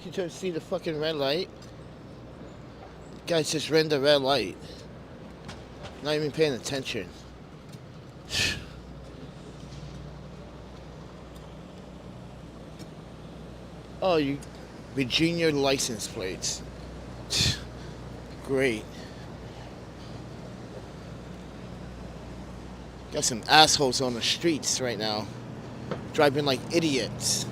You don't see the fucking red light? Guys just ran the red light. Not even paying attention. Oh, you Virginia license plates. Great. Got some assholes on the streets right now, driving like idiots.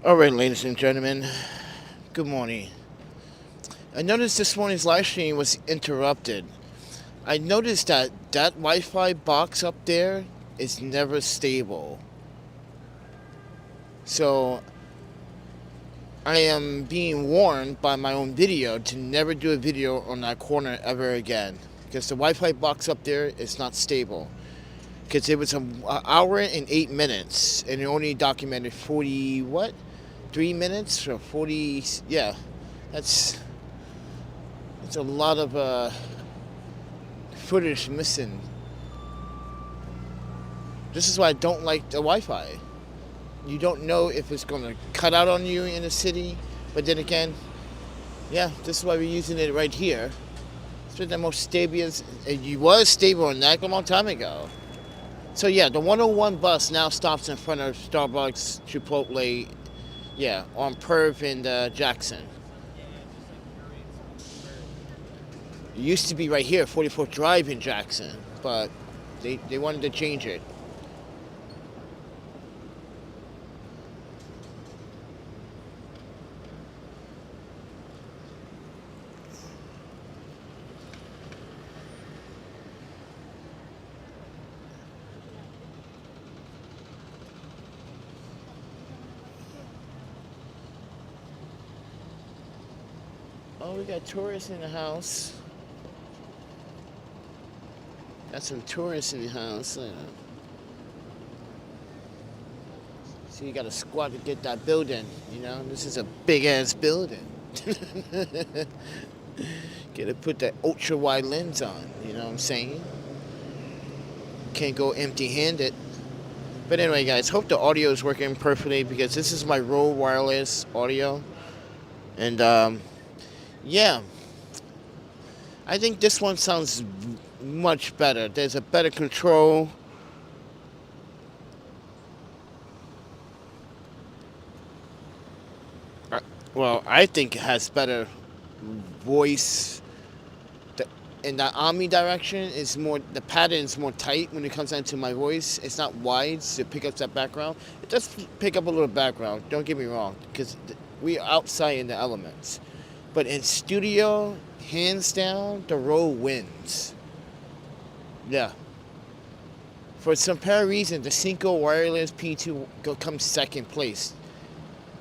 Alright, ladies and gentlemen, good morning. I noticed this morning's live stream was interrupted. I noticed that Wi-Fi box up there is never stable. So, I am being warned by my own video to never do a video on that corner ever again. Because the Wi-Fi box up there is not stable. Because it was an hour and 8 minutes, and it only documented 40, what? 3 minutes or 40, yeah, that's a lot of footage missing. This is why I don't like the Wi-Fi. You don't know if it's going to cut out on you in the city, but then again, yeah, this is why we're using it right here. It's been the most stable, it was stable on that a long time ago. So yeah, the 101 bus now stops in front of Starbucks, Chipotle, yeah, on Perv and Jackson. It used to be right here, 44th Drive in Jackson, but they wanted to change it. Oh, we got tourists in the house. Got some tourists in the house. So you gotta squat to get that building, you know? This is a big ass building. Gotta put that ultra wide lens on, you know what I'm saying? Can't go empty handed. But anyway, guys, hope the audio is working perfectly because this is my Rode wireless audio. And, yeah, I think this one sounds much better. There's a better control. Well, I think it has better voice. In the Omni direction, is more, the pattern is more tight when it comes down to my voice. It's not wide to pick up that background. It does pick up a little background, don't get me wrong, because we are outside in the elements. But in studio, hands down, the Rode wins. Yeah. For some apparent reason, the Cinco Wireless P2 comes second place.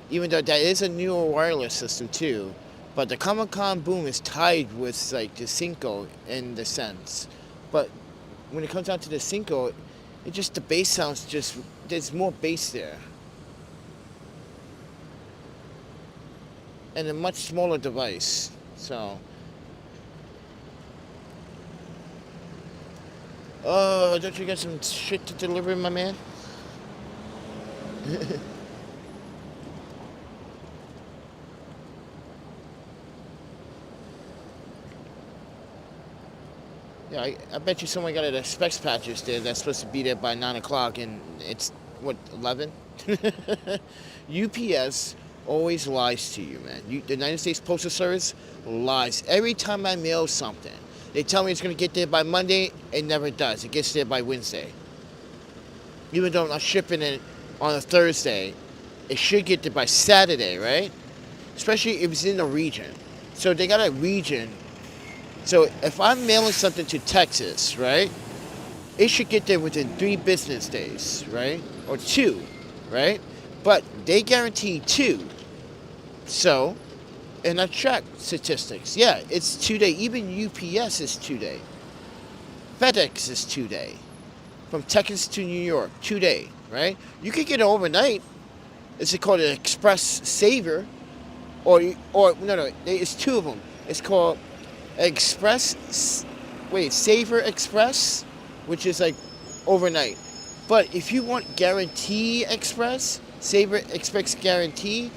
Even though that is a newer wireless system too. But the Comic-Con boom is tied with like the Cinco in the sense. But when it comes down to the Cinco, it just, the bass sounds just, there's more bass there. And a much smaller device, so. Oh, don't you got some shit to deliver, my man? Yeah, I bet you someone got a specs patches there that's supposed to be there by 9 o'clock and it's, what, 11? UPS always lies to you, man. The United States Postal Service lies. Every time I mail something, they tell me it's going to get there by Monday. It never does. It gets there by Wednesday. Even though I'm shipping it on a Thursday, it should get there by Saturday, right? Especially if it's in a region. So they got a region So if I'm mailing something to Texas, right, it should get there within 3 business days, right? Or 2, right? But they guarantee 2. So, and I check statistics. Yeah, it's 2 day. Even UPS is 2 day. FedEx is 2 day. From Texas to New York, 2 day, right? You could get it overnight. It's called an Express Saver, or no, it's 2 of them. It's called Saver Express, which is like overnight. But if you want Guarantee Express, Saver Express guaranteed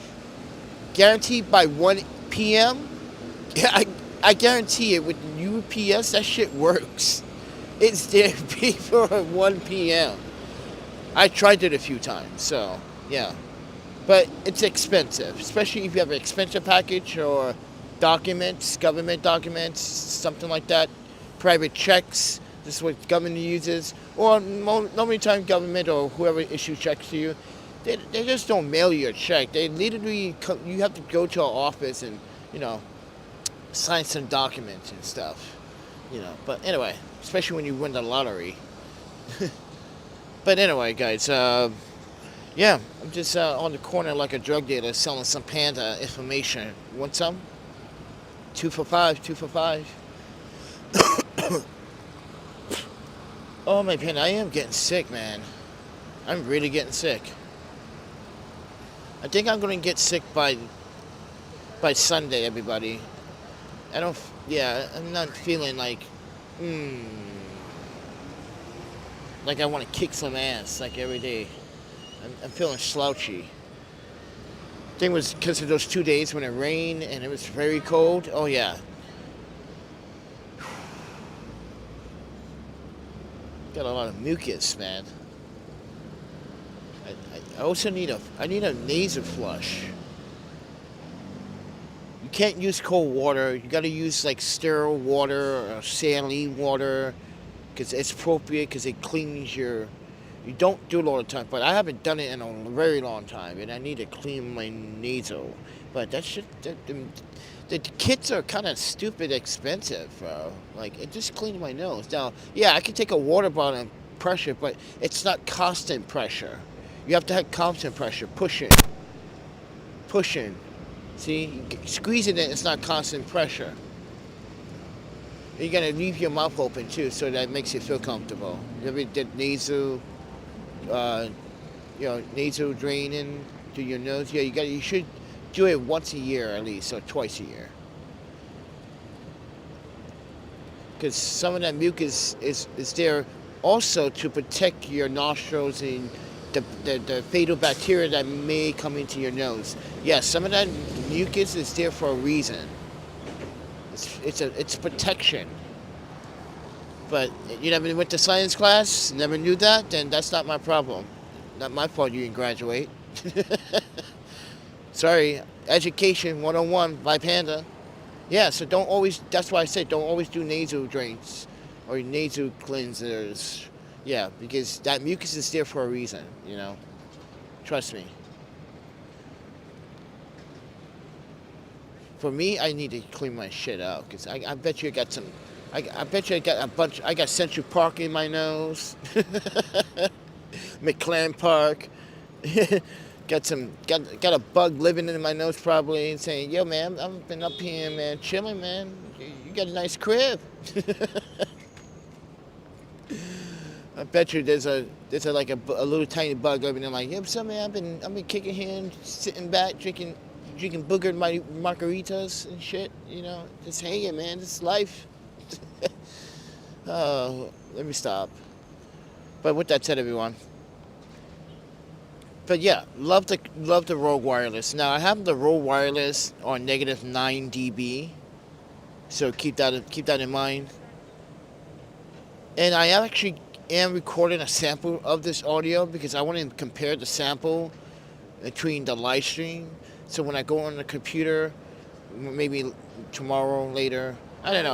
by 1 p.m., I guarantee it with UPS, that shit works. It's there before 1 p.m. I tried it a few times, so yeah. But it's expensive, especially if you have an expensive package or documents, government documents, something like that. Private checks, this is what government uses. Or normally time government or whoever issues checks to you, they just don't mail you a check. They literally, you have to go to our office and, sign some documents and stuff. But anyway, especially when you win the lottery. But anyway, guys, yeah, I'm just on the corner like a drug dealer selling some panda information. Want some? 2 for $5, 2 for $5. Oh, my panda, I am getting sick, man. I'm really getting sick. I think I'm going to get sick by Sunday, everybody. I'm not feeling like I want to kick some ass like every day. I'm feeling slouchy. I think it was because of those 2 days when it rained and it was very cold. Oh yeah. Got a lot of mucus, man. I also need a nasal flush. You can't use cold water. You got to use like sterile water or saline water because it's appropriate because it cleans your. You don't do it all the time, but I haven't done it in a very long time, and I need to clean my nasal. But that shit, the kits are kind of stupid expensive, bro. Like, it just cleans my nose. Now, yeah, I can take a water bottle and pressure, but it's not constant pressure. You have to have constant pressure, pushing. See, squeezing it's not constant pressure. You gotta leave your mouth open too, so that makes you feel comfortable. You ever did nasal draining to your nose? Yeah, you should do it once a year at least, or twice a year. Because some of that mucus is there also to protect your nostrils and the fatal bacteria that may come into your nose. Yeah, some of that mucus is there for a reason. It's protection. But you never went to science class, never knew that, then that's not my problem. Not my fault you didn't graduate. Sorry, education 101 by Panda. Yeah, so that's why I said don't always do nasal drains or nasal cleansers. Yeah, because that mucus is there for a reason, Trust me. For me, I need to clean my shit out because I bet you got some. I bet you I got a bunch. I got Central Park in my nose. McLaren Park. got a bug living in my nose probably, and saying, "Yo, man, I've been up here, man, chilling, man. You got a nice crib." I bet you there's a little tiny bug over there like, "Yep, so man, I've been kicking here and sitting back, drinking boogered margaritas and shit, just hanging, man. This is life." Oh, let me stop. But with that said, everyone. But yeah, love the Rode Wireless. Now I have the Rode Wireless on -9 dB, so keep that in mind. And I actually am recording a sample of this audio because I want to compare the sample between the live stream. So when I go on the computer, maybe tomorrow, later, I don't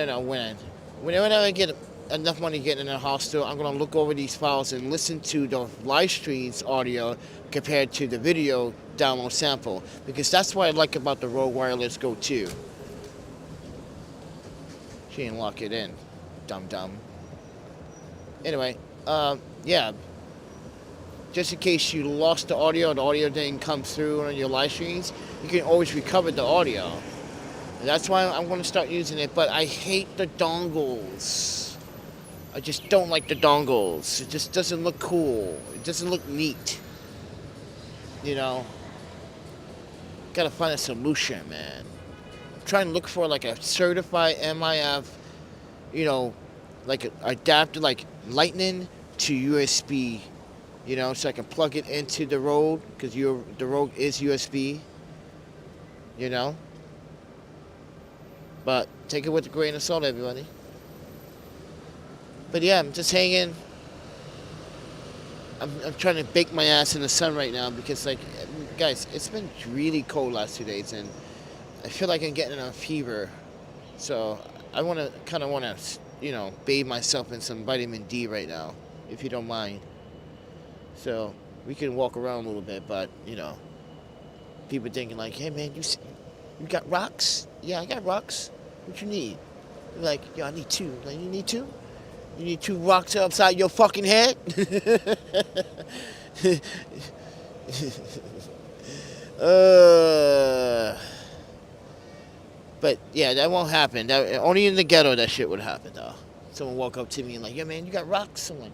know when. Whenever I get enough money to get in a hostel, I'm going to look over these files and listen to the live stream's audio compared to the video download sample. Because that's what I like about the Rode Wireless Go 2. She didn't lock it in. Dumb. Anyway, yeah. Just in case you lost the audio didn't come through on your live streams, you can always recover the audio. And that's why I'm going to start using it, but I hate the dongles. I just don't like the dongles. It just doesn't look cool. It doesn't look neat. You know? Gotta find a solution, man. I'm trying to look for like a certified MIF, you know, like an adapter, like lightning to USB, you know, so I can plug it into the Rogue, because the Rogue is USB, you know. But take it with a grain of salt, everybody. But yeah, I'm just hanging. I'm trying to bake my ass in the sun right now because, like, guys, it's been really cold last 2 days, and I feel like I'm getting a fever. So I kind of want to, you know, bathe myself in some vitamin D right now, if you don't mind. So we can walk around a little bit, but, you know, people thinking like, hey man, you got rocks? Yeah, I got rocks. What you need? You're like, yo, I need two. Like, you need two? You need 2 rocks upside your fucking head? But yeah, that won't happen. Only in the ghetto that shit would happen, though. Someone walk up to me and like, yo man, you got rocks? I'm like,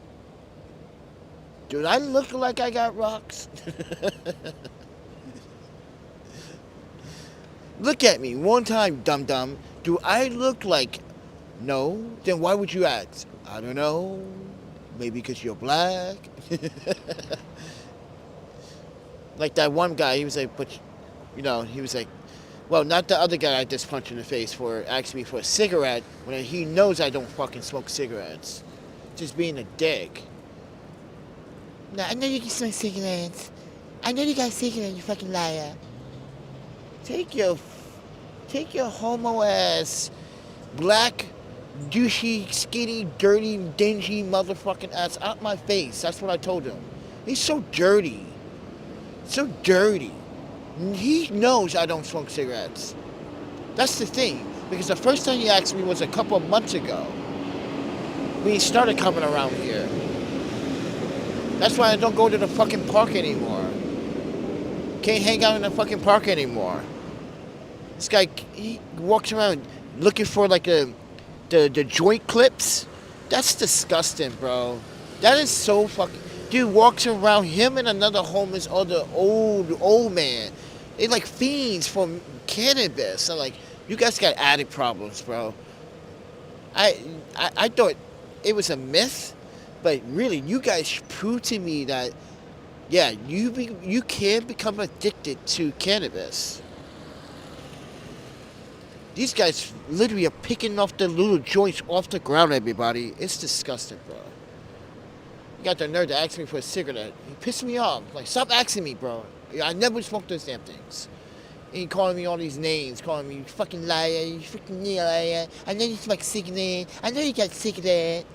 dude, I look like I got rocks? Look at me one time, dum-dum. Do I look like... No? Then why would you ask? I don't know. Maybe because you're black? Like that one guy, he was like, but, you know, he was like, well, not the other guy I just punched in the face for asking me for a cigarette when he knows I don't fucking smoke cigarettes. Just being a dick. No, I know you can smoke cigarettes. I know you got cigarettes, you fucking liar. Take your homo ass, black, douchey, skinny, dirty, dingy motherfucking ass out my face. That's what I told him. He's so dirty. So dirty. He knows I don't smoke cigarettes. That's the thing. Because the first time he asked me was a couple of months ago. When he started coming around here. That's why I don't go to the fucking park anymore. Can't hang out in the fucking park anymore. This guy, he walks around looking for like the joint clips. That's disgusting, bro. That is so fucking... Dude walks around, him and another homeless other old man. They like fiends for cannabis. I'm like, you guys got addict problems, bro. I thought it was a myth, but really, you guys proved to me that, yeah, you can become addicted to cannabis. These guys literally are picking off the little joints off the ground, everybody. It's disgusting, bro. You got the nerve to ask me for a cigarette. He pissed me off. Like, stop asking me, bro. I never smoked those damn things. And he calling me all these names, calling me, you fucking liar, you fucking liar. I know you smoke cigarette. I know you got cigarette.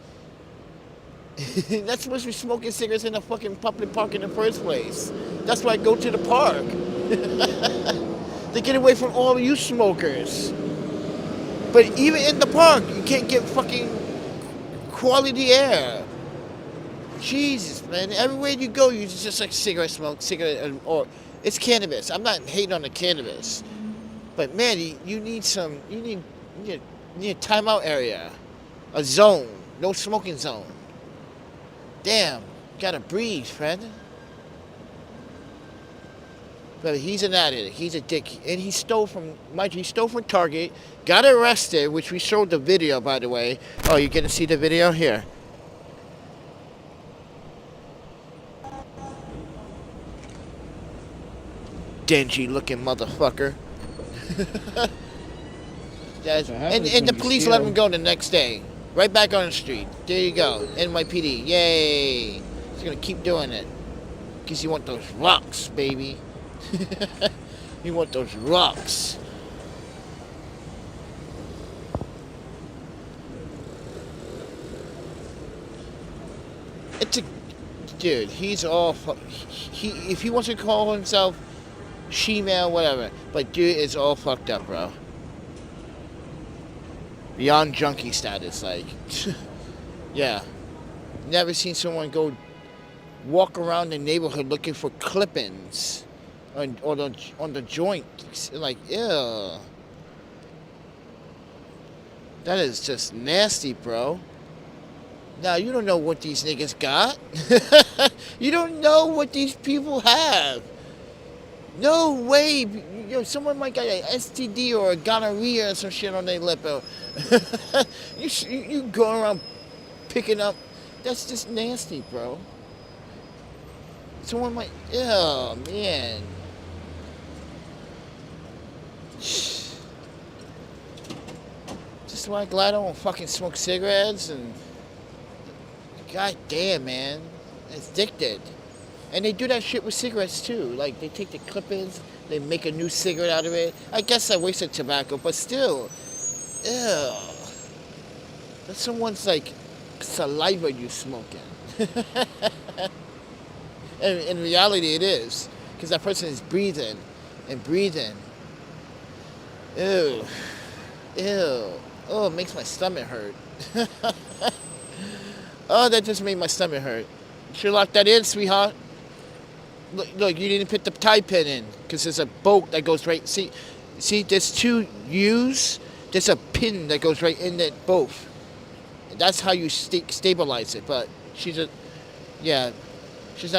That's supposed to be smoking cigarettes in a fucking public park in the first place. That's why I go to the park. To get away from all you smokers. But even in the park, you can't get fucking quality air. Jesus, man. Everywhere you go, you just like cigarette smoke, or it's cannabis. I'm not hating on the cannabis. But man, you need a timeout area. A zone. No smoking zone. Damn. Gotta breathe, friend. But he's an addict. He's a dick. And he stole from Target. Got arrested, which we showed the video, by the way. Oh, you get to see the video? Here. Dingy looking motherfucker. And the police let him go the next day. Right back on the street. There you go. NYPD. Yay. He's gonna keep doing it. Because you want those rocks, baby. You want those rocks. It's a... Dude, he's all... if he wants to call himself she-male, whatever. But dude is all fucked up, bro. beyond junkie status. Like, yeah, never seen someone go walk around the neighborhood looking for clip-ins on the joint. Like, ew. That is just nasty, bro. Now, you don't know what these niggas got. You don't know what these people have. No way. Someone might get an STD or a gonorrhea or some shit on their lip. You go around picking up. That's just nasty, bro. Someone might. Oh, man. Just why glad I don't fucking smoke cigarettes and. God damn, man. It's addicted. And they do that shit with cigarettes too. Like, they take the clip-ins, they make a new cigarette out of it. I guess I wasted tobacco, but still. Ew. That's someone's, like, saliva you smoking. And in reality, it is. Because that person is breathing and breathing. Ew. Ew. Oh, it makes my stomach hurt. Oh, that just made my stomach hurt. Should lock that in, sweetheart. Look, you didn't put the tie pin in because there's a bolt that goes right. See, there's two U's. There's a pin that goes right in that both. That's how you stabilize it. But she's not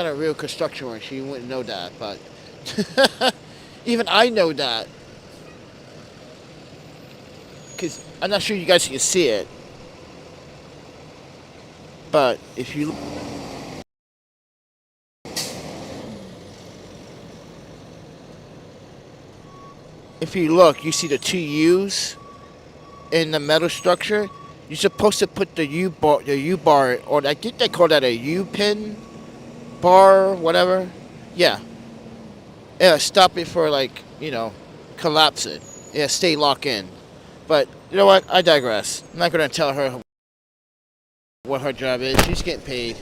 a real construction worker. She wouldn't know that. But even I know that because I'm not sure you guys can see it. But if you look, you see the two U's in the metal structure. You're supposed to put the U bar, or I think they call that a U pin bar, whatever. Yeah, stop it for collapse it. Yeah, stay locked in. But you know what? I digress. I'm not gonna tell her what her job is. She's getting paid.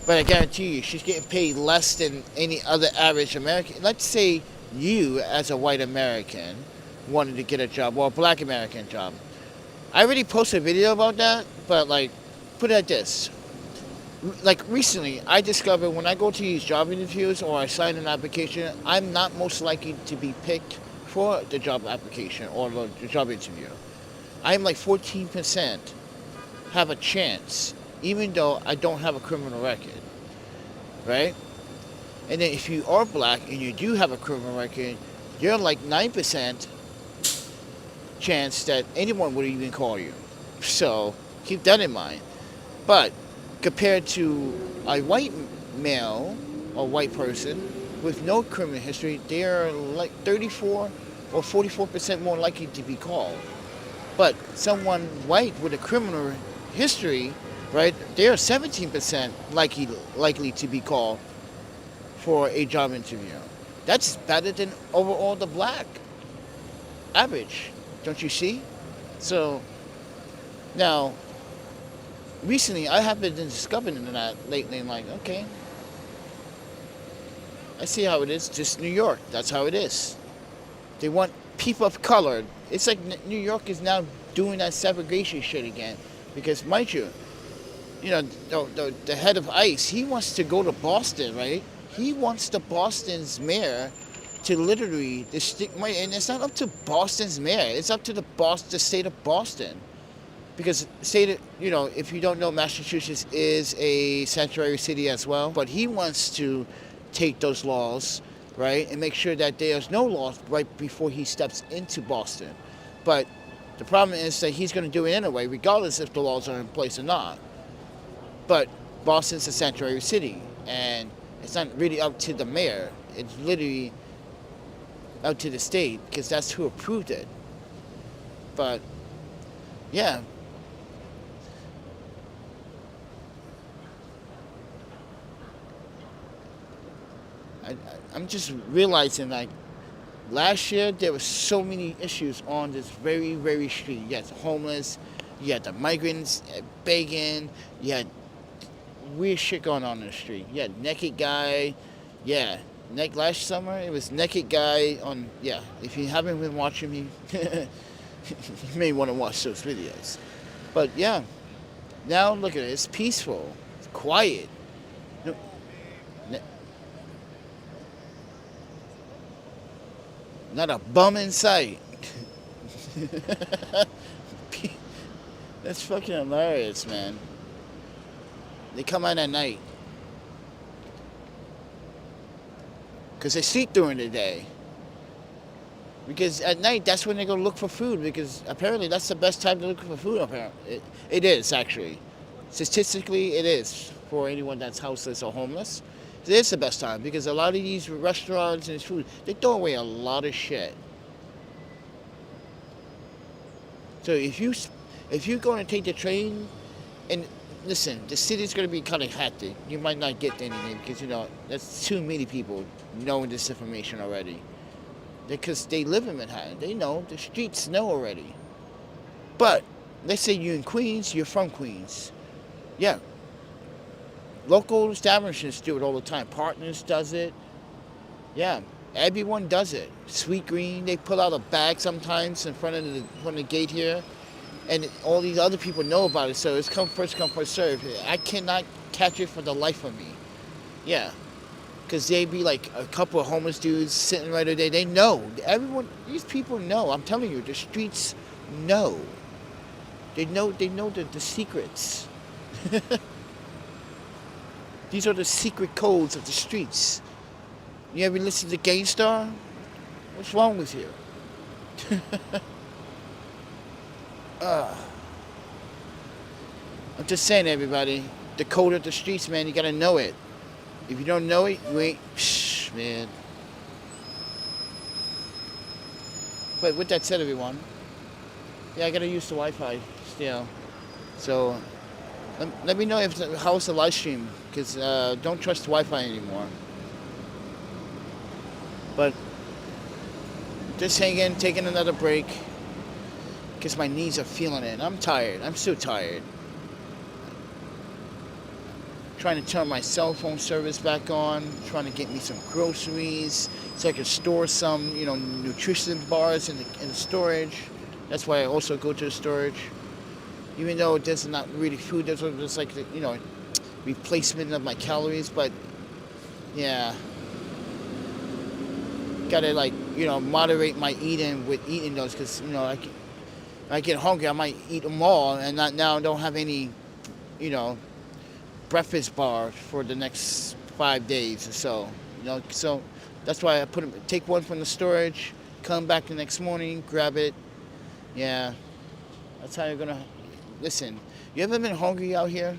But I guarantee you, she's getting paid less than any other average American. Let's say you, as a white American, wanted to get a job, or a black American job. I already posted a video about that, but put it like this. Recently, I discovered when I go to these job interviews or I sign an application, I'm not most likely to be picked for the job application or the job interview. I'm 14% have a chance, even though I don't have a criminal record, right? And then if you are black and you do have a criminal record, you're 9% chance that anyone would even call you. So keep that in mind. But compared to a white male or white person with no criminal history, they are 34 or 44% more likely to be called. But someone white with a criminal history, right, they are 17% likely to be called for a job interview. That's better than overall the black average, don't you see? So now, recently I have been discovering that lately, and okay, I see how it is. Just New York, that's how it is. They want people of color. It's like New York is now doing that segregation shit again. Because, mind you, the head of ICE, he wants to go to Boston, right? He wants the Boston's mayor to literally, and it's not up to Boston's mayor. It's up to the state of Boston. Because if you don't know, Massachusetts is a sanctuary city as well. But he wants to take those laws, right, and make sure that there's no laws right before he steps into Boston. But the problem is that he's going to do it anyway, regardless if the laws are in place or not. But Boston's a sanctuary city, and it's not really up to the mayor. It's literally up to the state, because that's who approved it. But, yeah. I'm just realizing, last year there were so many issues on this very, very street. You had the homeless, you had the migrants begging, you had weird shit going on in the street. You had naked guy, yeah. last summer, it was naked guy on, yeah, if you haven't been watching me, you may want to watch those videos. But yeah, now look at it, it's peaceful, it's quiet. No, not a bum in sight. That's fucking hilarious, man. They come out at night. Because they sleep during the day. Because at night, that's when they go look for food. Because apparently that's the best time to look for food. Apparently, it is actually. Statistically, it is for anyone that's houseless or homeless. It is the best time because a lot of these restaurants and food, they throw away a lot of shit. So if you're going to take the train, and listen, the city's going to be kind of hectic. You might not get anything because that's too many people knowing this information already. Because they live in Manhattan, they know the streets know already. But let's say you're in Queens, you're from Queens, yeah. Local establishments do it all the time. Partners does it, yeah. Everyone does it. Sweet Green, they pull out a bag sometimes in front of the gate here, and all these other people know about it. So it's come first, serve. I cannot catch it for the life of me. Yeah, because they be like a couple of homeless dudes sitting right there. They know. Everyone, these people know. I'm telling you, the streets know. They know the secrets. These are the secret codes of the streets. You ever listen to Gangstar? What's wrong with you? I'm just saying, everybody, the code of the streets, man, you gotta know it. If you don't know it, you ain't, man. But with that said, everyone, yeah, I gotta use the Wi-Fi still. So let me know how's the live stream, because don't trust the Wi-Fi anymore. But just hanging, taking another break, because my knees are feeling it. I'm tired. I'm still tired. Trying to turn my cell phone service back on, trying to get me some groceries so I can store some, nutrition bars in the storage. That's why I also go to the storage. Even though there's not really food, there's just like, replacement of my calories, but yeah. Gotta moderate my eating with eating those, because, I get hungry, I might eat them all, and now I don't have any, breakfast bar for the next 5 days or so. So that's why I take one from the storage, come back the next morning, grab it. Yeah, that's how you're gonna listen. You ever been hungry out here?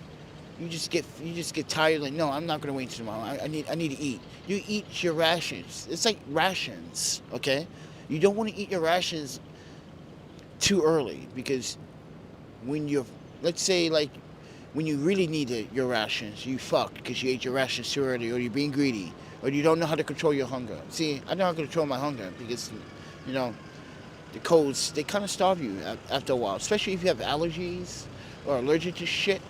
You just get tired. Like, no, I'm not gonna wait tomorrow. I need to eat. You eat your rations. It's like rations, okay? You don't want to eat your rations too early, because when let's say when you really need your rations, you fuck because you ate your rations too early, or you're being greedy, or you don't know how to control your hunger. See, I know how to control my hunger because, the codes, they kind of starve you after a while, especially if you have allergies or allergic to shit,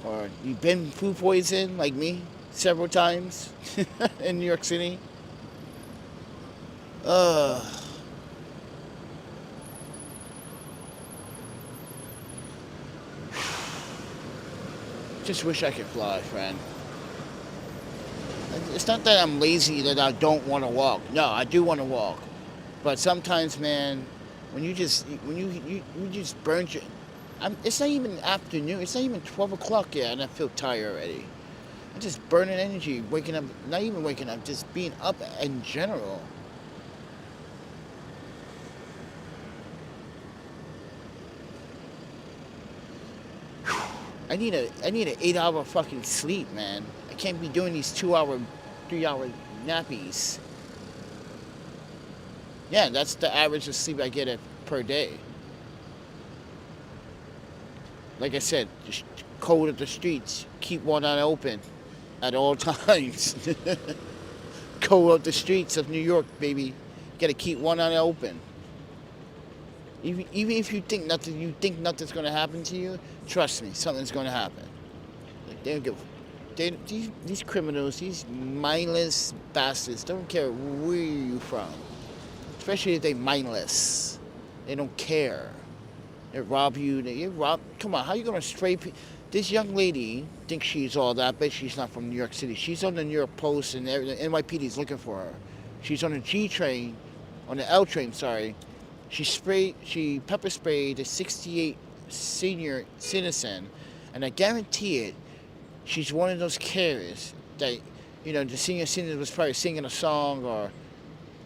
or you've been food poisoned like me several times in New York City. Just wish I could fly, friend. It's not that I'm lazy, that I don't want to walk. No, I do want to walk. But sometimes, man, when you just burn your... it's not even afternoon. It's not even 12 o'clock yet, and I feel tired already. I'm just burning energy, waking up, not even waking up, just being up in general. I need an 8-hour fucking sleep, man. I can't be doing these 2-hour, 3-hour nappies. Yeah, that's the average of sleep I get per day. Like I said, the code of the streets, keep one eye open at all times. Code of the streets of New York, baby. You gotta keep one eye open. Even if you think nothing's gonna happen to you, trust me, something's gonna happen. Like, they don't give. these criminals, these mindless bastards, don't care where you from, especially if they mindless. They don't care. They rob you. Come on, how you gonna This young lady thinks she's all that, but she's not from New York City. She's on the New York Post, and the NYPD is looking for her. She's on the G train, on the L train. Sorry, she pepper sprayed a 68 senior citizen, and I guarantee it, she's one of those carriers that, the senior citizen was probably singing a song or,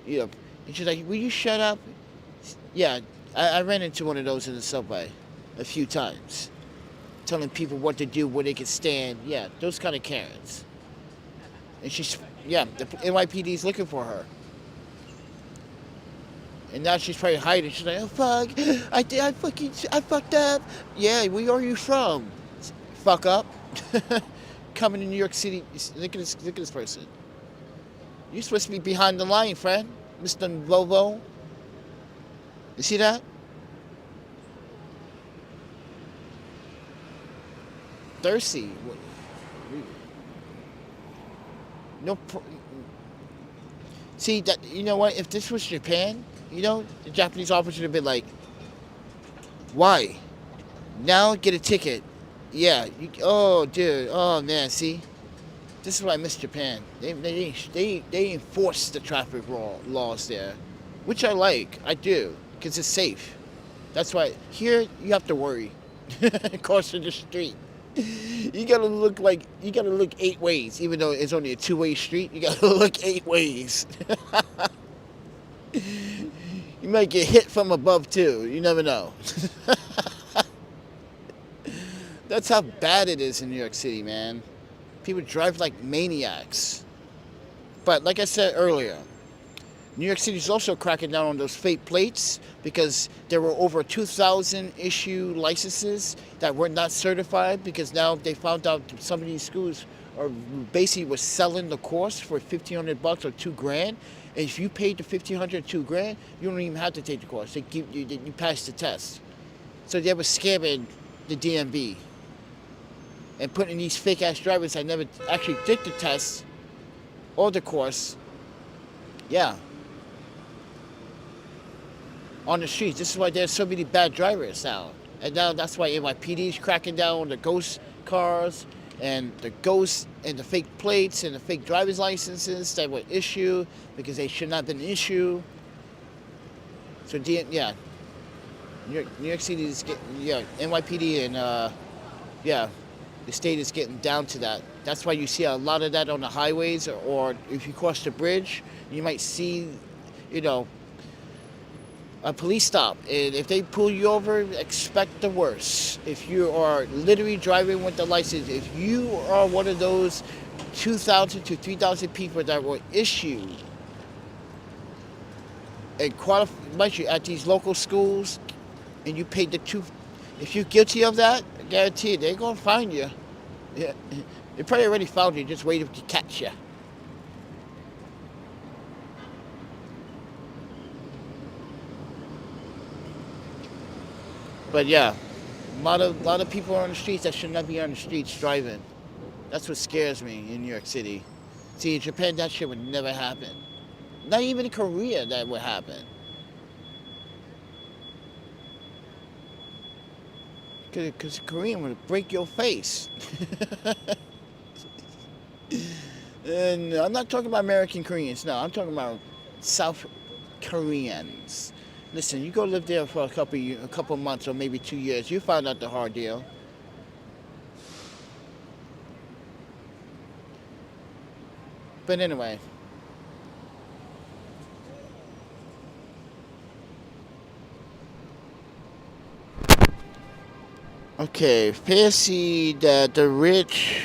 and she's like, "Will you shut up?" Yeah, I ran into one of those in the subway a few times, telling people what to do, where they can stand. Yeah, those kind of Karens. And the NYPD is looking for her. And now she's probably hiding. She's like, "Oh fuck, I fucked up." Yeah, where are you from? Fuck up. Coming to New York City. Look at this person. You're supposed to be behind the line, friend, Mr. Volvo. You see that? Thirsty. No. See that? You know what? If this was Japan, the Japanese officer would have been like, "Why? Now get a ticket." Yeah. Oh, dude. Oh man. See, this is why I miss Japan. They enforce the traffic laws there, which I like. I do, because it's safe. That's why here you have to worry. Crossing the street. You gotta look 8 ways, even though it's only a 2-way street. You gotta look 8 ways. You might get hit from above too. You never know. That's how bad it is in New York City, man. People drive like maniacs. But like I said earlier, New York City is also cracking down on those fake plates because there were over 2,000 issue licenses that were not certified because now they found out some of these schools are basically was selling the course for $1,500 or $2,000. And if you paid the $1,500, $2,000, you don't even have to take the course. They give you pass the test. So they were scamming the DMV and putting these fake ass drivers that never actually did the test or the course. Yeah. On the streets. This is why there's so many bad drivers now. And now that's why NYPD is cracking down on the ghost cars and the ghosts and the fake plates and the fake driver's licenses that were issued because they should not have been issued. So New York City is getting, NYPD and the state is getting down to that. That's why you see a lot of that on the highways, or if you cross the bridge, you might see, a police stop. And if they pull you over, expect the worst. If you are literally driving with the license, if you are one of those 2,000 to 3,000 people that were issued and qualified at these local schools, and you paid if you're guilty of that, I guarantee you, they're going to find you. Yeah. They probably already found you, just waiting to catch you. But yeah, a lot of people are on the streets that should not be on the streets driving. That's what scares me in New York City. See, in Japan, that shit would never happen. Not even in Korea that would happen. Because Korean would break your face. And I'm not talking about American Koreans, no. I'm talking about South Koreans. Listen, you go live there for a couple months or maybe 2 years, you find out the hard deal. But anyway. Okay, fancy that the rich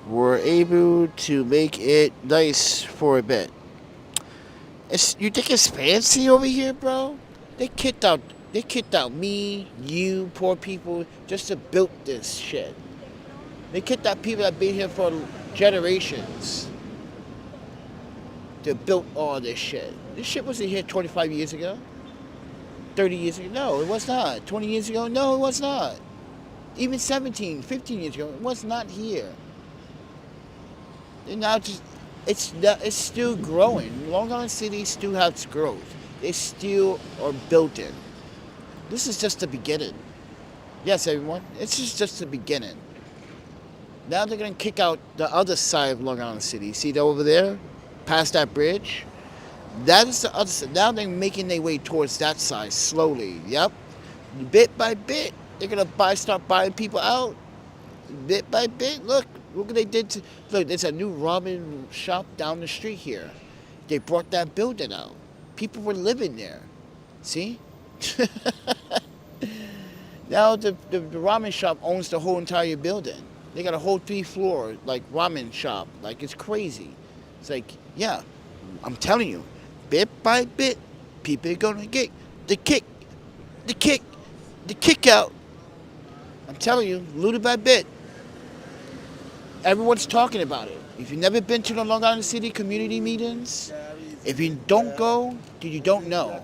were able to make it nice for a bit. You think it's fancy over here, bro? They kicked out me, you, poor people, just to build this shit. They kicked out people that been here for generations to build all this shit. This shit wasn't here 25 years ago. 30 years ago? No, it was not. 20 years ago? No, it was not. Even 17, 15 years ago, it was not here. And now it's still growing. Long Island City still has growth. They still are building. This is just the beginning. Yes, everyone. It's just the beginning. Now they're gonna kick out the other side of Long Island City. See that over there, past that bridge? That is the other side. Now they're making their way towards that side slowly. Yep, bit by bit, they're gonna start buying people out. Bit by bit. Look what they did to. Look, there's a new ramen shop down the street here. They brought that building out. People were living there. See? Now the ramen shop owns the whole entire building. They got a whole 3-floor like ramen shop. Like it's crazy. It's like, yeah, I'm telling you, bit by bit, people are gonna get the kick out. I'm telling you, little by bit. Everyone's talking about it. If you've never been to the Long Island City community meetings, if you don't go, then you don't know.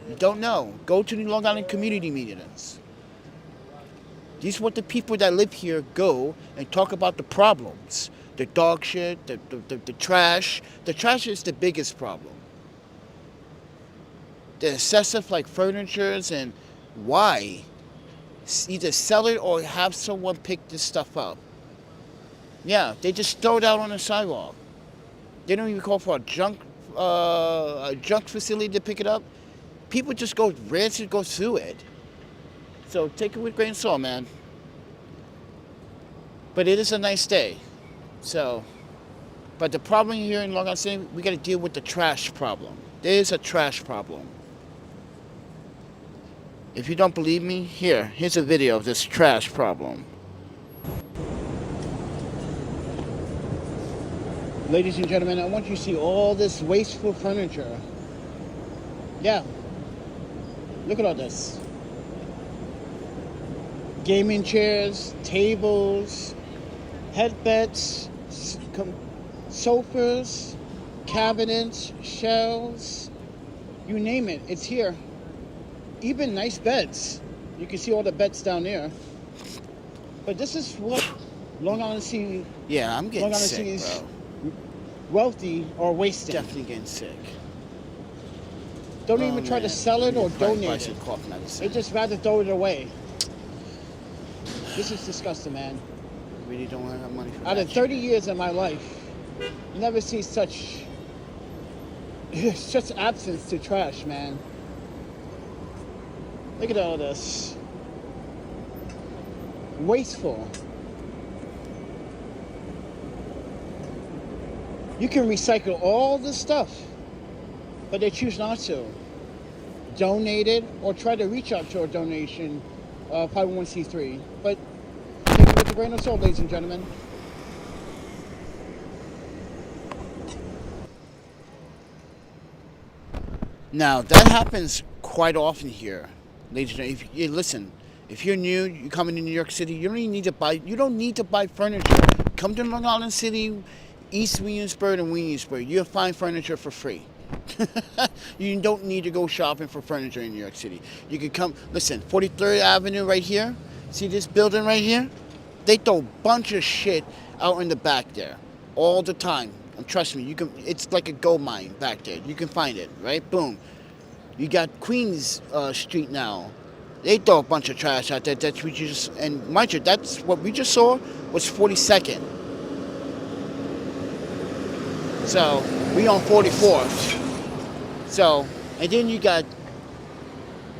You don't know. Go to the Long Island community meetings. These are what the people that live here go and talk about the problems. The dog shit, the trash. The trash is the biggest problem. The excessive like furnitures and why? Either sell it or have someone pick this stuff up. Yeah, they just throw it out on the sidewalk. They don't even call for a junk facility to pick it up. People just go through it. So take it with a grain of salt, man. But it is a nice day. So, but the problem here in Long Island City, we got to deal with the trash problem. There is a trash problem. If you don't believe me, here's a video of this trash problem. Ladies and gentlemen, I want you to see all this wasteful furniture. Yeah. Look at all this. Gaming chairs, tables, headbeds, sofas, cabinets, shelves, you name it, it's here. Even nice beds. You can see all the beds down there. But this is what Long Island City. Yeah, I'm getting sick, bro. Wealthy or wasting. Definitely getting sick. Don't even try to sell it or donate it. They just rather throw it away. This is disgusting, man. Really don't have money for that. Out of 30 years of my life, never seen such absence to trash, man. Look at all this. Wasteful. You can recycle all this stuff, but they choose not to. Donate it or try to reach out to a donation, 501c3. But take it with a grain of salt, ladies and gentlemen. Now, that happens quite often here, ladies and gentlemen. Listen, if you're new, you're coming to New York City, you don't need to buy furniture. Come to Long Island City, East Williamsburg and Williamsburg. You'll find furniture for free. You don't need to go shopping for furniture in New York City. You can come, listen, 43rd Avenue right here. See this building right here? They throw a bunch of shit out in the back there all the time. And trust me, it's like a gold mine back there. You can find it, right? Boom. You got Queens Street now. They throw a bunch of trash out there. That's what you just, and mind you, that's what we just saw was 42nd. So we on 44th. So, and then you got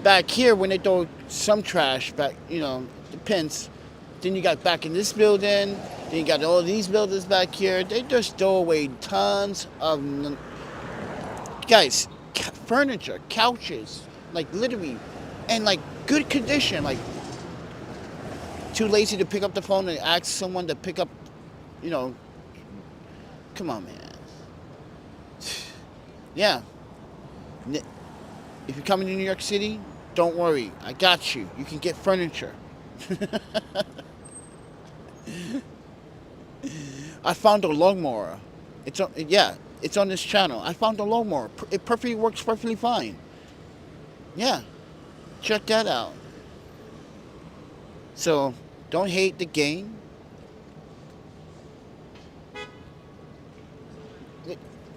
back here when they throw some trash back, depends. Then you got back in this building. Then you got all these buildings back here. They just throw away tons of, guys, furniture, couches, like literally, and like good condition. Like too lazy to pick up the phone and ask someone to pick up, come on, man. Yeah. If you're coming to New York City, don't worry. I got you. You can get furniture. I found a lawnmower. It's on this channel. I found a lawnmower. It works perfectly fine. Yeah. Check that out. So, don't hate the game.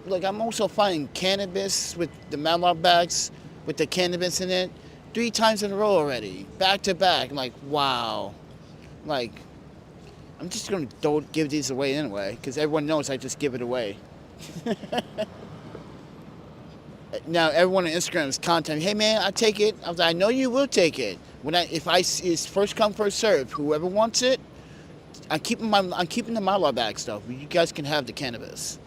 look, I'm also finding cannabis with the Malamar bags with the cannabis in it 3 times in a row already, back to back. I'm like, wow. Like, I'm just gonna don't give these away anyway, because everyone knows I just give it away. Now everyone on Instagram is contacting, hey man, I take it. I was like, I know you will take it. It's first come first serve. Whoever wants it, I'm keeping the Malamar bags though. You guys can have the cannabis.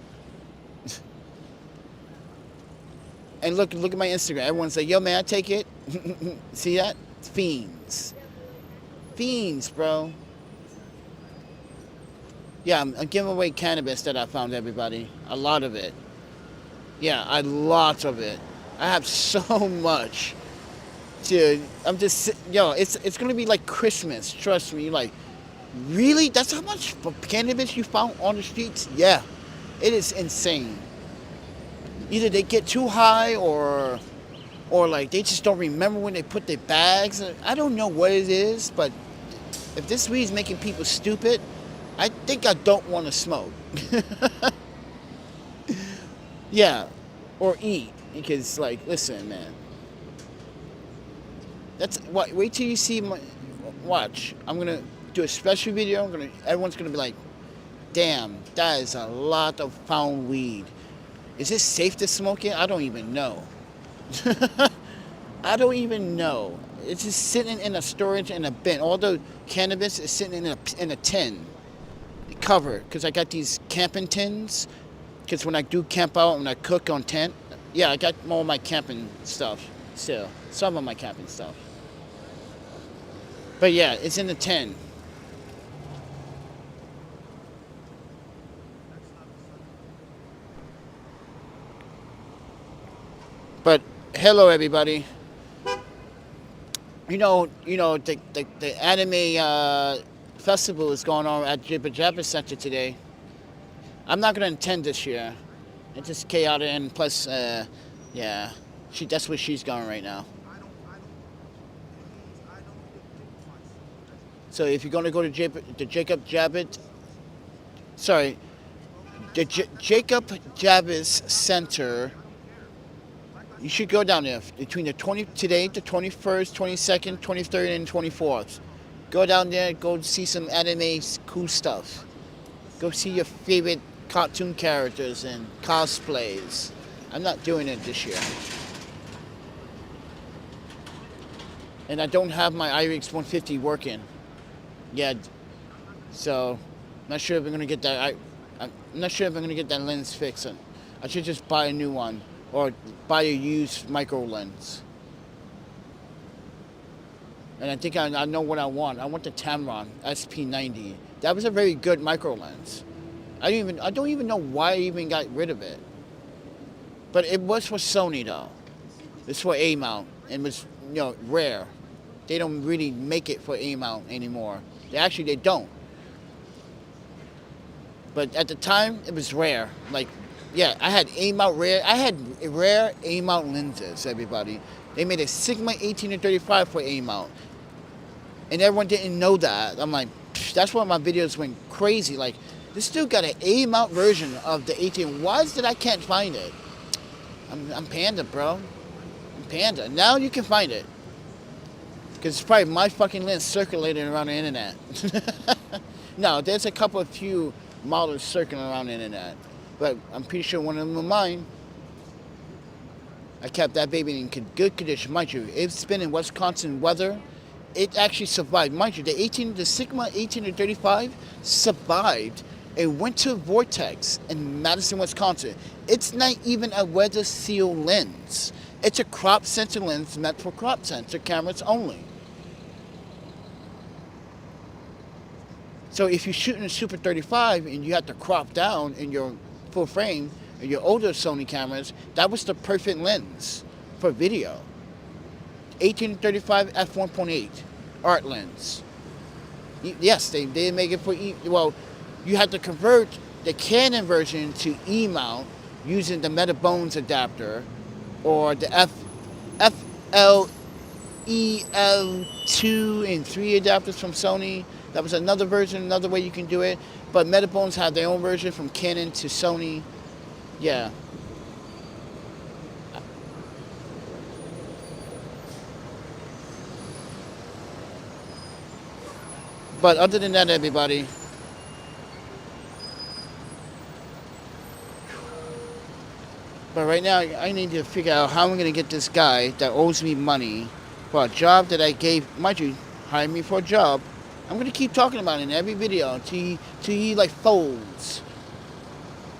And look at my Instagram. Everyone's like, yo man, I take it. See that? It's fiends. Fiends, bro. Yeah, I'm giving away cannabis that I found, everybody. A lot of it. Yeah, a lot of it. I have so much. Dude, it's gonna be like Christmas. Trust me. Like, really? That's how much cannabis you found on the streets? Yeah, it is insane. Either they get too high or like they just don't remember when they put their bags. I don't know what it is, but if this weed is making people stupid, I think I don't want to smoke. Yeah, or eat, because like, listen, man. That's what. Wait till you see my. Watch. I'm gonna do a special video. Everyone's gonna be like, damn, that is a lot of found weed. Is it safe to smoke it? I don't even know. I don't even know. It's just sitting in a storage in a bin. All the cannabis is sitting in a tin, covered. Because I got these camping tins. Because when I do camp out and I cook on tent, yeah, I got all my camping stuff still. Some of my camping stuff. But yeah, it's in the tin. But hello, everybody. You know, the anime festival is going on at Jibba Jabba Center today. I'm not gonna attend this year. It's just chaotic, and plus, yeah, that's where she's going right now. So if you're gonna go to the Jacob Javits Center, you should go down there between the 21st, 22nd, 23rd, and 24th. Go down there, go see some anime cool stuff. Go see your favorite cartoon characters and cosplays. I'm not doing it this year. And I don't have my IRIX 150 working yet. So, I'm not sure if I'm gonna get that. I'm not sure if I'm gonna get that lens fixed. I should just buy a new one or buy a used micro lens. And I think I know what I want. I want the Tamron SP90. That was a very good micro lens. I don't even know why I even got rid of it. But it was for Sony though. It's for A mount and was rare. They don't really make it for A mount anymore. They don't. But at the time it was rare. Like, yeah, I had A mount rare. I had rare A mount lenses. Everybody, they made a Sigma 18-35 for A mount, and everyone didn't know that. I'm like, that's why my videos went crazy. Like, this dude got an A mount version of the 18. Why is it I can't find it? I'm Panda, bro. I'm Panda. Now you can find it. Because it's probably my fucking lens circulating around the internet. No, there's a few models circling around the internet. But I'm pretty sure one of them are mine. I kept that baby in good condition. Mind you, it's been in Wisconsin weather. It actually survived. Mind you, the Sigma 18-35 survived a winter vortex in Madison, Wisconsin. It's not even a weather seal lens. It's a crop sensor lens meant for crop sensor cameras only. So if you're shooting a Super 35 and you have to crop down in your full frame, in your older Sony cameras, that was the perfect lens for video. 18-35 f1.8 art lens. Yes, they did make it for you had to convert the Canon version to E-mount using the Metabones adapter or the FLEL2 and 3 adapters from Sony. That was another version, another way you can do it. But Metabones had their own version from Canon to Sony. Yeah, But other than that, everybody, but right now I need to figure out how I'm gonna get this guy that owes me money for a job that I gave. Mind you, hire me for a job. I'm gonna keep talking about it in every video till he like folds.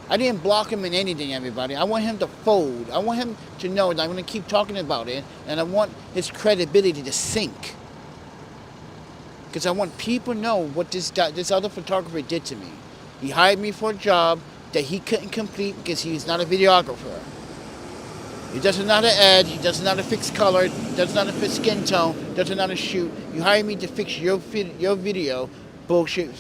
I didn't block him in anything, everybody. I want him to fold. I want him to know that I'm gonna keep talking about it, and I want his credibility to sink. Because I want people to know what this other photographer did to me. He hired me for a job that he couldn't complete because he's not a videographer. He doesn't know how to edit, he doesn't know how to fix color, he doesn't know how to fix skin tone, doesn't know how to shoot. You hired me to fix your video, bullshit.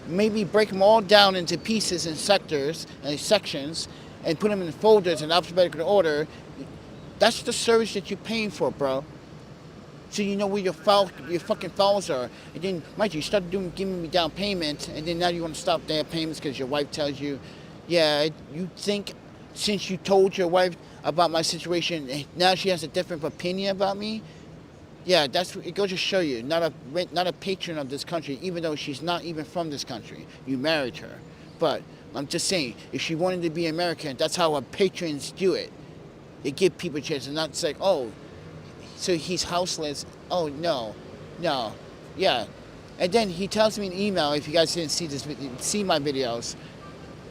Maybe break them all down into pieces and sectors and sections and put them in folders in alphabetical order. That's the service that you're paying for, bro. So you know where your fucking files are. And then, mind you, started giving me down payment, and then now you want to stop their payments because your wife tells you, yeah, you think since you told your wife about my situation, now she has a different opinion about me? Yeah, it goes to show you, not a patron of this country, even though she's not even from this country. You married her. But I'm just saying, if she wanted to be American, that's how our patrons do it. They give people a chance and not say, oh, so he's houseless. Oh, no. Yeah. And then he tells me an email, if you guys didn't see my videos,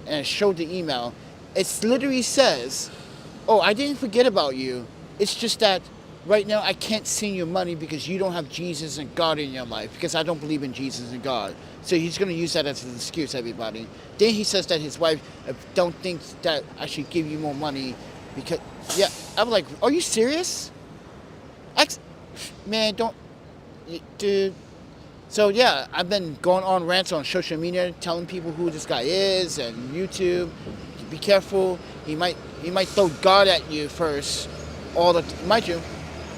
and I showed the email, it literally says, oh, I didn't forget about you. It's just that right now I can't send you money because you don't have Jesus and God in your life, because I don't believe in Jesus and God. So he's going to use that as an excuse, everybody. Then he says that his wife don't think that I should give you more money because, yeah, I'm like, are you serious? Man, don't, dude. So yeah, I've been going on rants on social media, telling people who this guy is and YouTube. Be careful. He might throw God at you first. Mind you,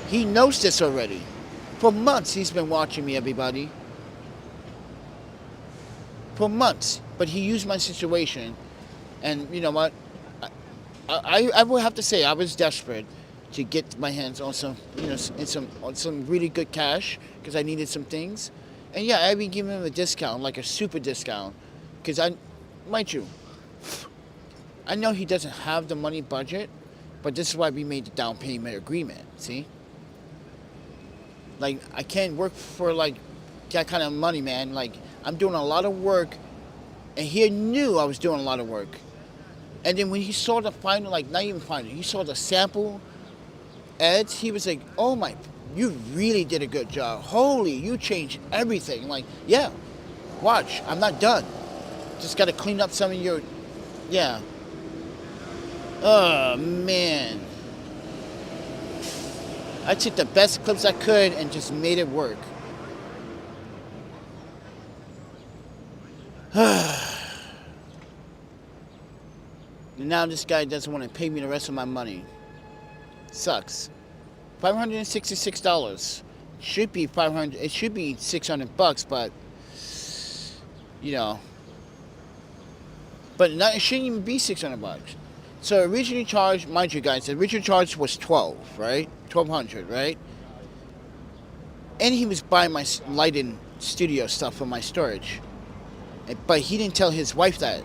he knows this already. For months he's been watching me, everybody. For months, but he used my situation, and you know what? I will have to say I was desperate to get my hands on some, some really good cash because I needed some things. And yeah, I've been giving him a discount, like a super discount, because mind you, I know he doesn't have the money budget, but this is why we made the down payment agreement, see? Like, I can't work for, like, that kind of money, man. Like, I'm doing a lot of work, and he knew I was doing a lot of work. And then when he saw the final, like, not even final, he saw the sample ads, he was like, oh my, you really did a good job. Holy, you changed everything. Like, yeah, watch, I'm not done. Just got to clean up some of your, yeah. Oh, man. I took the best clips I could and just made it work. And now this guy doesn't want to pay me the rest of my money. Sucks. $566. Should be $500. It should be $600, but you know. But it shouldn't even be $600. So originally charged, mind you guys, the original charge was $1,200, right? $1,200, right? And he was buying my lighting studio stuff for my storage. But he didn't tell his wife that.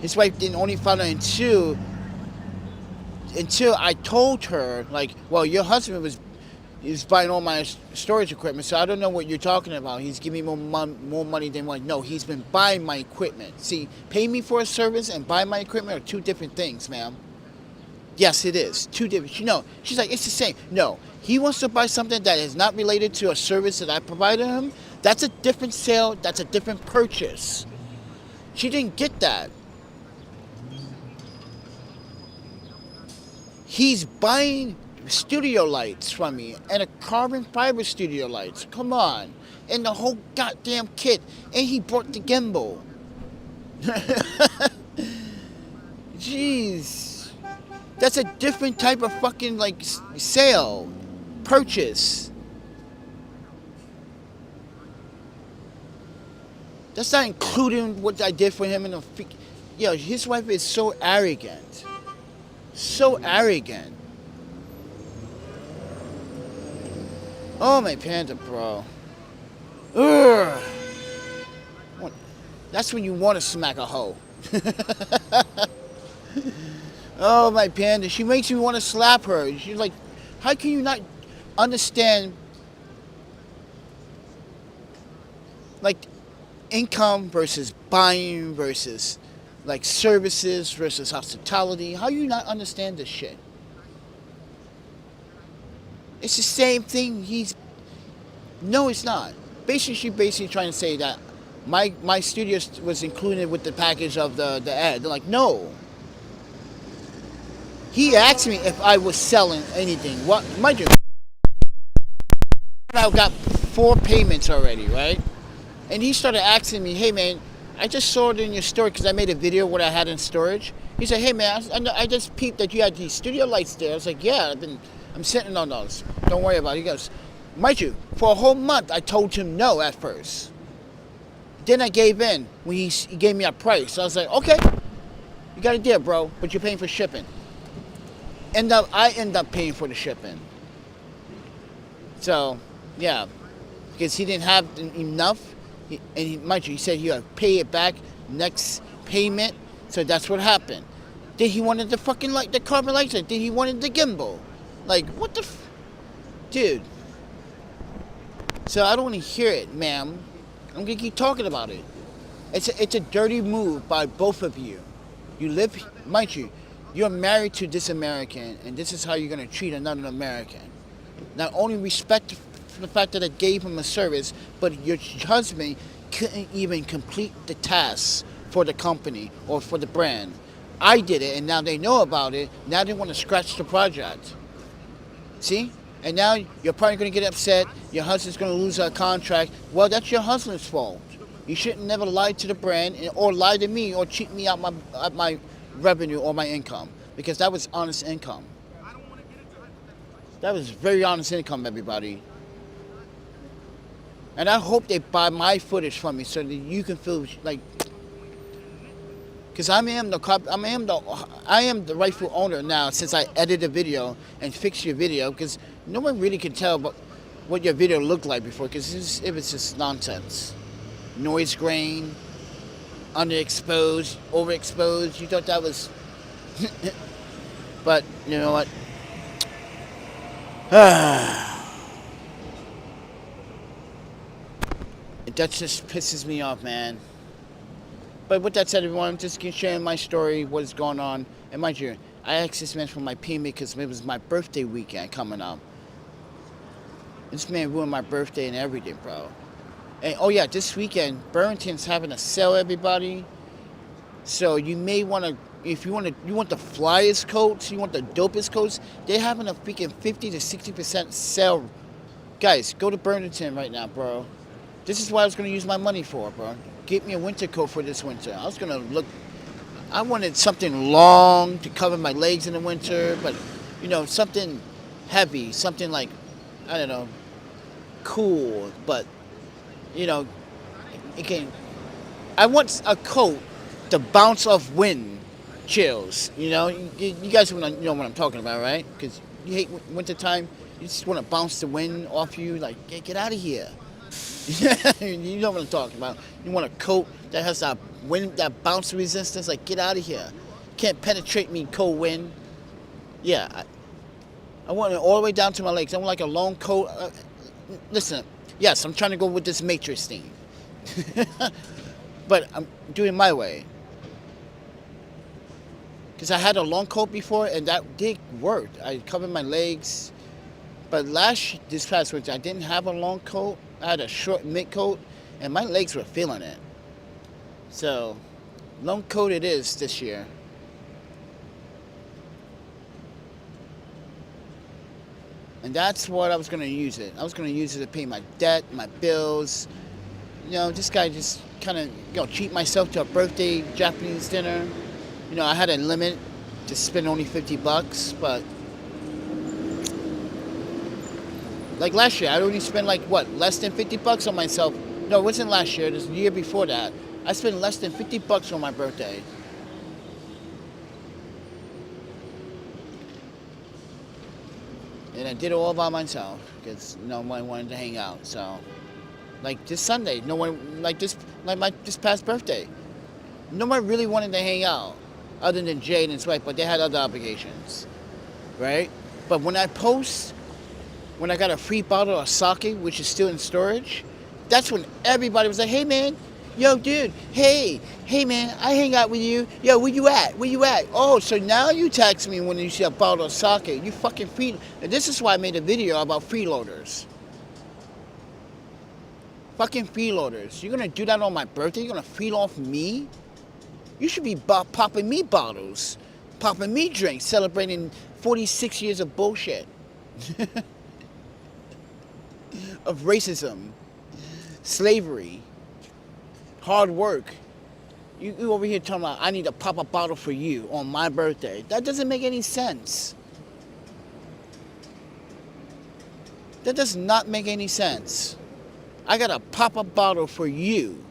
His wife didn't only find out until I told her, like, well, your husband was buying all my storage equipment, so I don't know what you're talking about. He's giving me more money than what. No, he's been buying my equipment. See, pay me for a service and buy my equipment are two different things, ma'am. Yes, it is. Two different. You know, she's like, it's the same. No, he wants to buy something that is not related to a service that I provided him. That's a different sale. That's a different purchase. She didn't get that. He's buying studio lights from me and a carbon fiber studio lights. Come on. And the whole goddamn kit. And he brought the gimbal. Jeez. That's a different type of fucking, like, sale. Purchase. That's not including what I did for him in the... Yo, his wife is so arrogant. So arrogant. Oh, my panda, bro. Ugh. That's when you want to smack a hoe. Oh, my panda. She makes me want to slap her. She's like, how can you not understand, like, income versus buying versus, like, services versus hospitality? How you not understand this shit? It's the same thing. No, it's not. She basically trying to say that my studio was included with the package of the ad. They're like, no. He asked me if I was selling anything. What, mind you, I got 4 payments already, right? And he started asking me, hey man, I just saw it in your store because I made a video what I had in storage. He said, hey man, I just peeped that you had these studio lights there. I was like, yeah, I'm sitting on those. Don't worry about it. He goes, mind you, for a whole month I told him no at first. Then I gave in when he gave me a price. So I was like, okay, you got a deal, bro, but you're paying for shipping. I end up paying for the shipping. So, yeah, because he didn't have enough, mind you, he said he would pay it back next payment. So that's what happened. Then he wanted the fucking the carbon lights. Then he wanted the gimbal. Like, what the, dude. So I don't want to hear it, ma'am. I'm gonna keep talking about it. It's a dirty move by both of you. You live, mind you, you're married to this American, and this is how you're gonna treat another American. Not only respect for the fact that I gave him a service, but your husband couldn't even complete the task for the company or for the brand. I did it, and now they know about it. Now they want to scratch the project. See? And now you're probably going to get upset. Your husband's going to lose a contract. Well, that's your husband's fault. You shouldn't never lie to the brand or lie to me or cheat me out my revenue or my income, because that was honest income. That was very honest income, everybody. And I hope they buy my footage from me so that you can feel like, because I am the rightful owner now, since I edit a video and fix your video, because no one really can tell what your video looked like before, because it was just nonsense. Noise grain, underexposed, overexposed. You thought that was, but you know what? That just pisses me off, man. But with that said, everyone, I'm just sharing my story, what is going on. And mind you, I asked this man for my payment because it was my birthday weekend coming up. This man ruined my birthday and everything, bro. And oh yeah, this weekend, Burlington's having a sale, everybody. So you may want to, if you want the flyest coats, you want the dopest coats, they're having a freaking 50 to 60% sale. Guys, go to Burlington right now, bro. This is what I was going to use my money for, bro. Get me a winter coat for this winter. I wanted something long to cover my legs in the winter, but, you know, something heavy, something like, I don't know, cool, but, you know, I want a coat to bounce off wind chills, you know? You guys know what I'm talking about, right? Because you hate winter time. You just want to bounce the wind off you, like, get out of here. You know what I'm talking about. You want a coat that has that wind, that bounce resistance, like, get out of here. Can't penetrate me, cold wind. Yeah, I want it all the way down to my legs. I want like a long coat. Listen, yes, I'm trying to go with this Matrix thing. But I'm doing my way. Because I had a long coat before, and that did work. I covered my legs. But this past winter, I didn't have a long coat. I had a short mid coat, and my legs were feeling it. So, long coat it is this year. And that's what I was going to use it. I was going to use it to pay my debt, my bills. You know, this guy just kind of, treat myself to a birthday Japanese dinner. You know, I had a limit to spend only $50, but like last year, I only spent less than $50 on myself. No, it wasn't last year. It was the year before that. I spent less than $50 on my birthday. And I did it all by myself because no one wanted to hang out. So Like this Sunday, no one this past birthday, no one really wanted to hang out, other than Jay and his wife, but they had other obligations, right? But when I got a free bottle of sake, which is still in storage, that's when everybody was like, "Hey man, yo dude, hey man, I hang out with you. Yo, where you at? Where you at? Oh, so now you text me when you see a bottle of sake. You fucking free." And this is why I made a video about freeloaders. Fucking freeloaders. You're gonna do that on my birthday? You're gonna free off me? You should be popping me bottles, popping me drinks, celebrating 46 years of bullshit. Of racism, slavery, hard work. You over here talking about, I need to pop a bottle for you on my birthday. That doesn't make any sense. That does not make any sense. I gotta pop a bottle for you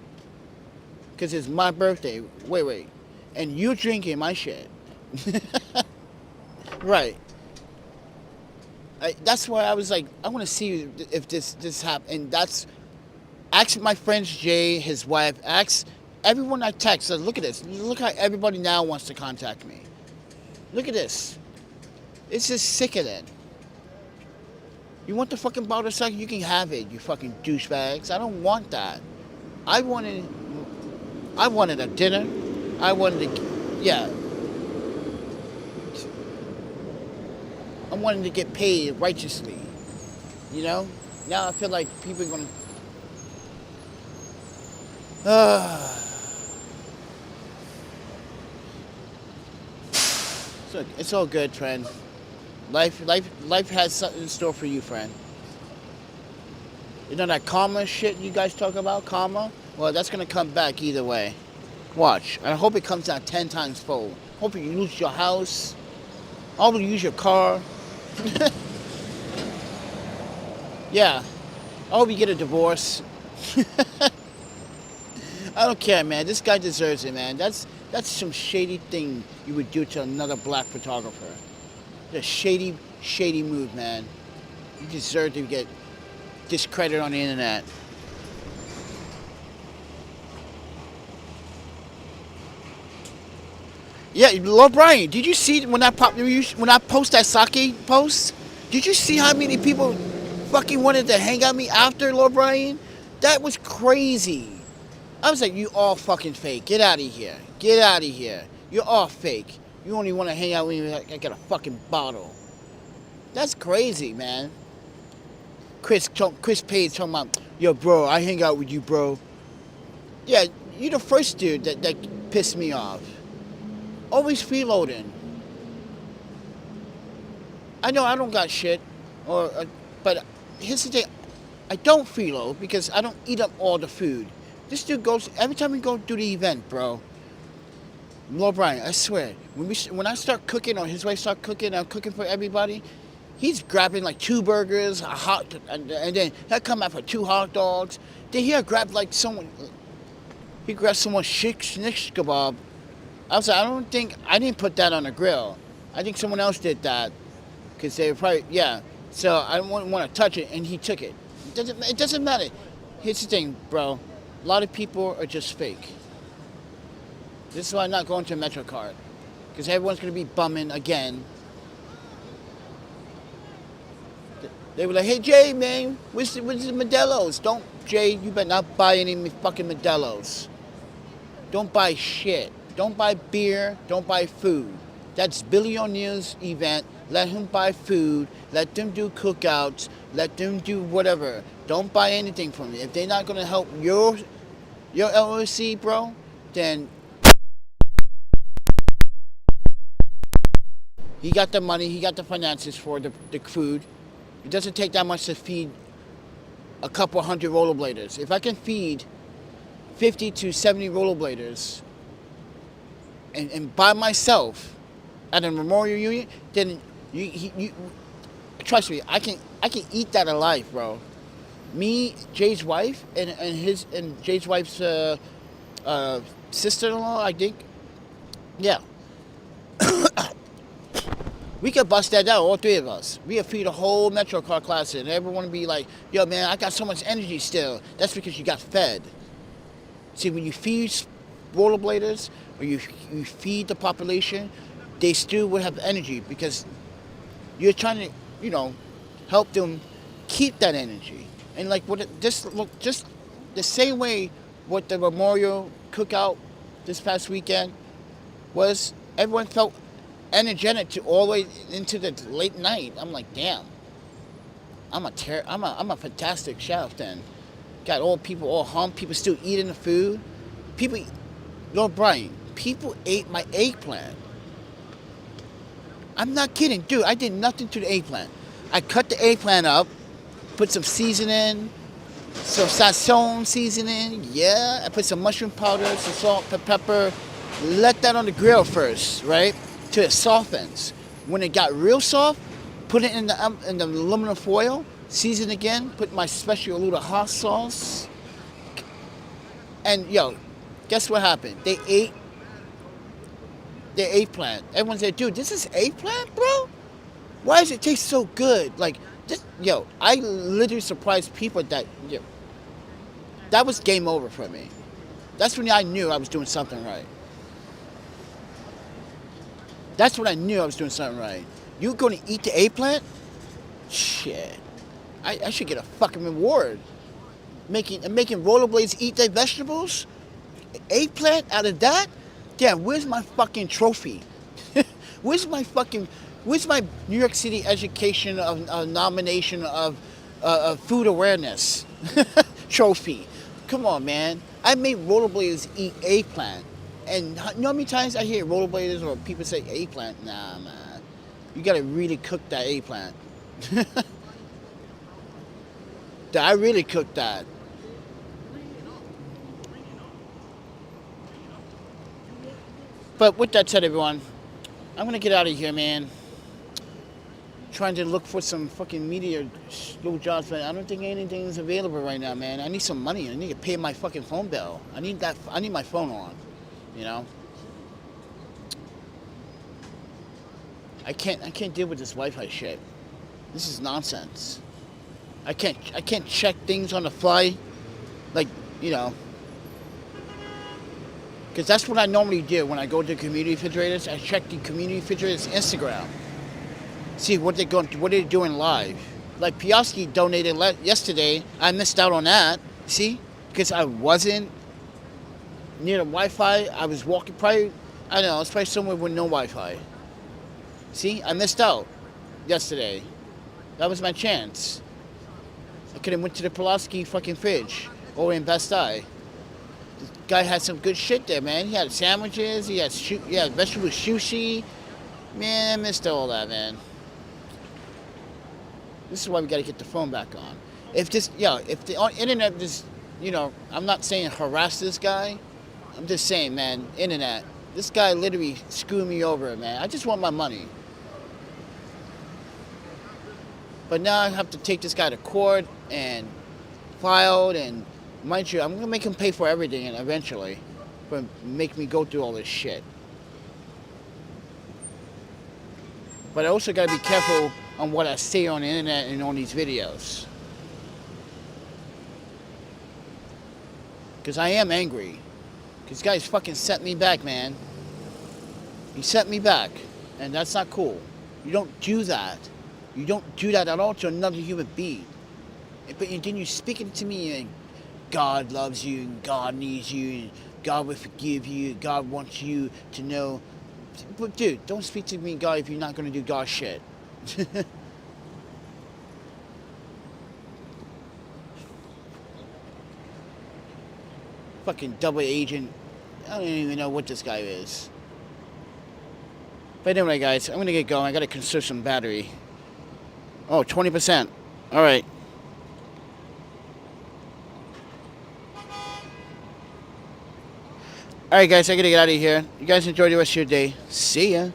because it's my birthday. Wait. And you're drinking my shit. Right. That's why I was like, I want to see if this happens. And that's, ask my friends, Jay, his wife, ask everyone I text. So look at this. Look how everybody now wants to contact me. Look at this. It's just sick of it. You want the fucking bottle of sake? You can have it, you fucking douchebags. I don't want that. I wanted a dinner. I wanted to get paid righteously. You know? Now I feel like people are gonna so it's all good, friend. Life has something in store for you, friend. You know that karma shit you guys talk about? Karma? Well, that's gonna come back either way. Watch. I hope it comes out 10 times fold. Hope you lose your house. I hope you lose your car. Yeah. I hope you get a divorce. I don't care, man. This guy deserves it, man. That's some shady thing you would do to another black photographer. A shady move, man. You deserve to get discredited on the internet. Yeah, Lord Brian, did you see when I post that sake post? Did you see how many people fucking wanted to hang out with me after, Lord Brian? That was crazy. I was like, you all fucking fake. Get out of here. Get out of here. You're all fake. You only want to hang out with me like I got a fucking bottle. That's crazy, man. Chris Page talking about, yo, bro, I hang out with you, bro. Yeah, you're the first dude that pissed me off. Always freeloading. I know I don't got shit, but here's the thing. I don't freeload because I don't eat up all the food. This dude goes, every time we go do the event, bro, Lord Brian, I swear, when I start cooking or his wife start cooking, I'm cooking for everybody, he's grabbing like 2 burgers, and then he'll come out for 2 hot dogs. Then he'll grab like he grabbed someone's shish kebab. I was like, I didn't put that on the grill. I think someone else did that. Because they were probably, yeah. So I don't want to touch it, and he took it. It doesn't matter. Here's the thing, bro. A lot of people are just fake. This is why I'm not going to MetroCard. Because everyone's going to be bumming again. They were like, hey, Jay, man, where's the Modelo's? Jay, you better not buy any fucking Modelo's. Don't buy shit. Don't buy beer. Don't buy food. That's Billy O'Neill's event. Let him buy food. Let them do cookouts. Let them do whatever. Don't buy anything from me. If they're not going to help your LLC, bro, then he got the money. He got the finances for the food. It doesn't take that much to feed a couple hundred rollerbladers. If I can feed 50 to 70 rollerbladers and by myself at a memorial union, then you trust me, I can eat that alive, bro. Me, Jay's wife, and Jay's wife's sister-in-law, I think. Yeah. We could bust that out, all three of us. We could feed a whole Metro car class and everyone would be like, yo, man, I got so much energy still. That's because you got fed. See, when you feed rollerbladers or you feed the population, they still would have energy because you're trying to, help them keep that energy. And like just the same way what the memorial cookout this past weekend was, everyone felt energetic to all the way into the late night. I'm like, damn, I'm a fantastic chef then. Got all people all home, people still eating the food. Brian, people ate my eggplant. I'm not kidding, dude. I did nothing to the eggplant. I cut the eggplant up, put some seasoning, some sazon seasoning, yeah. I put some mushroom powder, some salt, pepper. Let that on the grill first, right? Till it softens. When it got real soft, put it in the aluminum foil, season again, put my special little hot sauce. And yo, guess what happened? They ate their eggplant. Everyone said, dude, this is eggplant, bro? Why does it taste so good? Like, I literally surprised people that was game over for me. That's when I knew I was doing something right. That's when I knew I was doing something right. You going to eat the eggplant? Shit. I should get a fucking reward. Making rollerblades eat their vegetables? Eggplant out of that? Damn, where's my fucking trophy? Where's my New York City education of nomination of food awareness trophy? Come on, man. I made rollerbladers eat eggplant. And you know how many times I hear rollerbladers or people say eggplant? Nah, man. You gotta really cook that eggplant. I really cooked that. But with that said, everyone, I'm gonna get out of here, man. Trying to look for some fucking media little jobs, but I don't think anything is available right now, man. I need some money. I need to pay my fucking phone bill. I need my phone on, I can't deal with this Wi-Fi shit. This is nonsense. I can't check things on the fly, like, because that's what I normally do when I go to community refrigerators. I check the community refrigerators Instagram, see what they're doing live. Like Piowski donated yesterday. I missed out on that. See, because I wasn't near the Wi-Fi. I was walking probably. I don't know. It's probably somewhere with no Wi-Fi. See, I missed out yesterday. That was my chance. I could have went to the Pulaski fucking fridge over in Best Eye. The guy had some good shit there, man. He had sandwiches. He had vegetable sushi. Man, I missed all that, man. This is why we got to get the phone back on. If the internet just, I'm not saying harass this guy. I'm just saying, man, internet. This guy literally screwed me over, man. I just want my money. But now I have to take this guy to court and file, and mind you, I'm going to make him pay for everything and eventually, but make me go through all this shit. But I also got to be careful on what I say on the internet and on these videos. Because I am angry. Because this guy's fucking set me back, man. He set me back. And that's not cool. You don't do that. You don't do that at all to another human being. But then you're speaking to me and God loves you and God needs you and God will forgive you. God wants you to know. But dude, don't speak to me, God, if you're not going to do God shit. Fucking double agent. I don't even know what this guy is. But anyway, guys, I'm going to get going. I got to conserve some battery. Oh, 20%. All right. All right, guys, I got to get out of here. You guys enjoy the rest of your day. See ya.